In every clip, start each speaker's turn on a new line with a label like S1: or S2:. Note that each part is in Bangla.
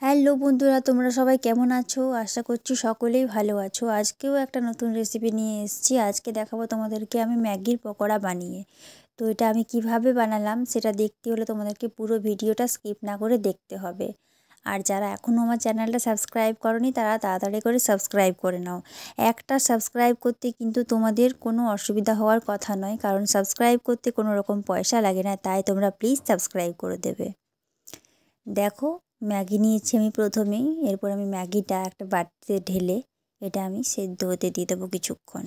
S1: হ্যালো বন্ধুরা, তোমরা সবাই কেমন আছো? আশা করছি সকলেই ভালো আছো। আজকেও একটা নতুন রেসিপি নিয়ে এসেছি। আজকে দেখাবো তোমাদেরকে আমি ম্যাগির পকোড়া বানিয়ে। তো এটা আমি কিভাবে বানালাম সেটা দেখতে হলে তোমাদেরকে পুরো ভিডিওটা স্কিপ না করে দেখতে হবে। আর যারা এখনও আমার চ্যানেলটা সাবস্ক্রাইব করনি তারা তাড়াতাড়ি করে সাবস্ক্রাইব করে নাও। একটা সাবস্ক্রাইব করতে কিন্তু তোমাদের কোনো অসুবিধা হওয়ার কথা নয়, কারণ সাবস্ক্রাইব করতে কোনো রকম পয়সা লাগে না। তাই তোমরা প্লিজ সাবস্ক্রাইব করে দেবে। দেখো, ম্যাগি নিয়েছি আমি প্রথমেই। এরপর আমি ম্যাগিটা একটা বাটিতে ঢেলে এটা আমি সেদ্ধ হতে দিয়ে দেবো কিছুক্ষণ।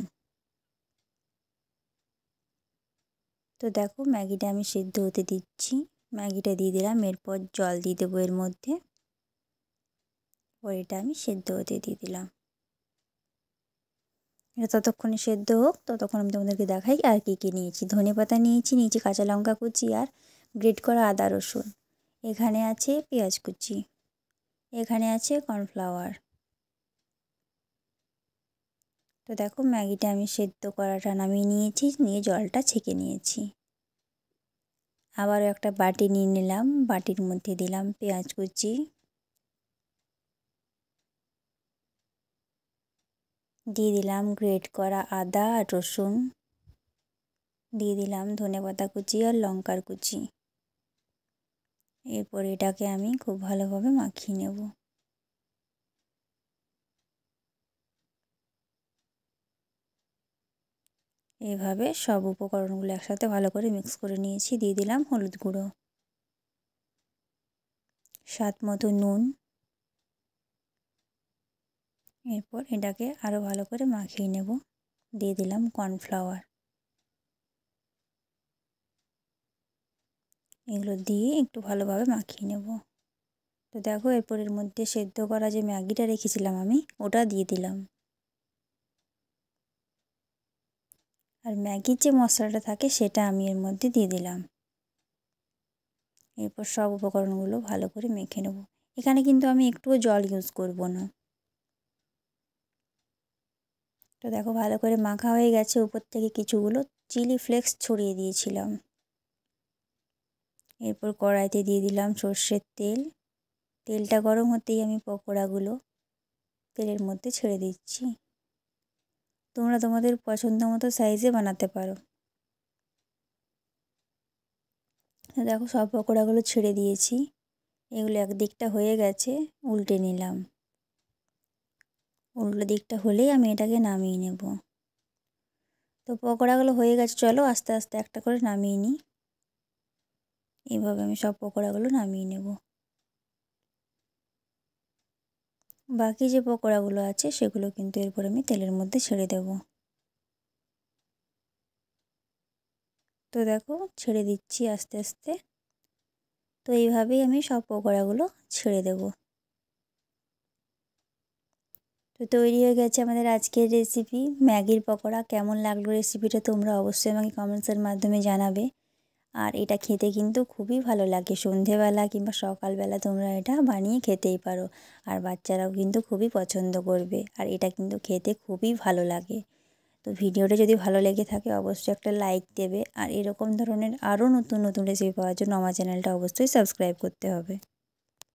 S1: তো দেখো, ম্যাগিটা আমি সেদ্ধ হতে দিচ্ছি। ম্যাগিটা দিয়ে দিলাম, এরপর জল দিয়ে দেবো এর মধ্যে। এটা আমি সেদ্ধ হতে দিয়ে দিলাম। এটা ততক্ষণে সেদ্ধ হোক, ততক্ষণ আমি তোমাদেরকে দেখাই আর কী নিয়েছি। ধনেপাতা নিয়েছি কাঁচা লঙ্কা কুচি আর গ্রেট করা আদা রসুন। এখানে আছে পেঁয়াজ কুচি, এখানে আছে কর্নফ্লাওয়ার। তো দেখো, ম্যাগিটা আমি সেদ্ধ করাটা নামিয়ে নিয়েছি, নিয়ে জলটা ছেঁকে নিয়েছি। আবারও একটা বাটি নিয়ে নিলাম, বাটির মধ্যে দিলাম পেঁয়াজ কুচি, দিয়ে দিলাম গ্রেট করা আদা আর রসুন, দিয়ে দিলাম ধনেপাতা কুচি আর লঙ্কার কুচি। এরপর এটাকে আমি খুব ভালোভাবে মাখিয়ে নেব। এইভাবে সব উপকরণগুলো একসাথে ভালো করে মিক্স করে নিয়েছি। দিয়ে দিলাম হলুদ গুঁড়ো, স্বাদ মতো নুন। এরপর এটাকে আরও ভালো করে মাখিয়ে নেব। দিয়ে দিলাম কর্নফ্লাওয়ার। এগুলো দিয়ে একটু ভালোভাবে মাখিয়ে নেব। তো দেখো, এরপর এর মধ্যে সেদ্ধ করা যে ম্যাগিটা রেখেছিলাম আমি, ওটা দিয়ে দিলাম। আর ম্যাগির যে মশলাটা থাকে সেটা আমি এর মধ্যে দিয়ে দিলাম। এরপর সব উপকরণগুলো ভালো করে মেখে নেব। এখানে কিন্তু আমি একটুও জল ইউজ করব না। তো দেখো, ভালো করে মাখা হয়ে গেছে। উপর থেকে কিছুগুলো চিলি ফ্লেক্স ছড়িয়ে দিয়েছিলাম। এরপর কড়াইতে দিয়ে দিলাম সর্ষের তেল। তেলটা গরম হতেই আমি পকোড়াগুলো তেলের মধ্যে ছেড়ে দিচ্ছি। তোমরা তোমাদের পছন্দ মতো সাইজে বানাতে পারো। দেখো, সব পকোড়াগুলো ছেড়ে দিয়েছি। এগুলো একদিকটা হয়ে গেছে, উল্টে নিলাম। উল্টো দিকটা হলেই আমি এটাকে নামিয়ে নেব। তো পকোড়াগুলো হয়ে গেছে, চলো আস্তে আস্তে একটা করে নামিয়ে নিই। এইভাবে আমি সব পকোড়াগুলো নামিয়ে নেব। বাকি যে পকোড়াগুলো আছে সেগুলো কিন্তু এরপর আমি তেলের মধ্যে ছেড়ে দেব। তো দেখো, ছেড়ে দিচ্ছি আস্তে আস্তে। তো এইভাবেই আমি সব পকোড়াগুলো ছেড়ে দেব। তো তৈরি হয়ে গেছে আমাদের আজকের রেসিপি ম্যাগির পকোড়া। কেমন লাগলো রেসিপিটা তোমরা অবশ্যই আমাকে কমেন্টসের মাধ্যমে জানাবে। আর এটা খেতে কিন্তু খুবই ভালো লাগে। সন্ধেবেলা কিংবা সকালবেলা তোমরা এটা বানিয়ে খেতেই পারো। আর বাচ্চারাও কিন্তু খুবই পছন্দ করবে। আর এটা কিন্তু খেতে খুবই ভালো লাগে। তো ভিডিওটা যদি ভালো লেগে থাকে অবশ্যই একটা লাইক দেবে। আর এরকম ধরনের আরও নতুন নতুন রেসিপি পাওয়ার জন্য আমার চ্যানেলটা অবশ্যই সাবস্ক্রাইব করতে হবে।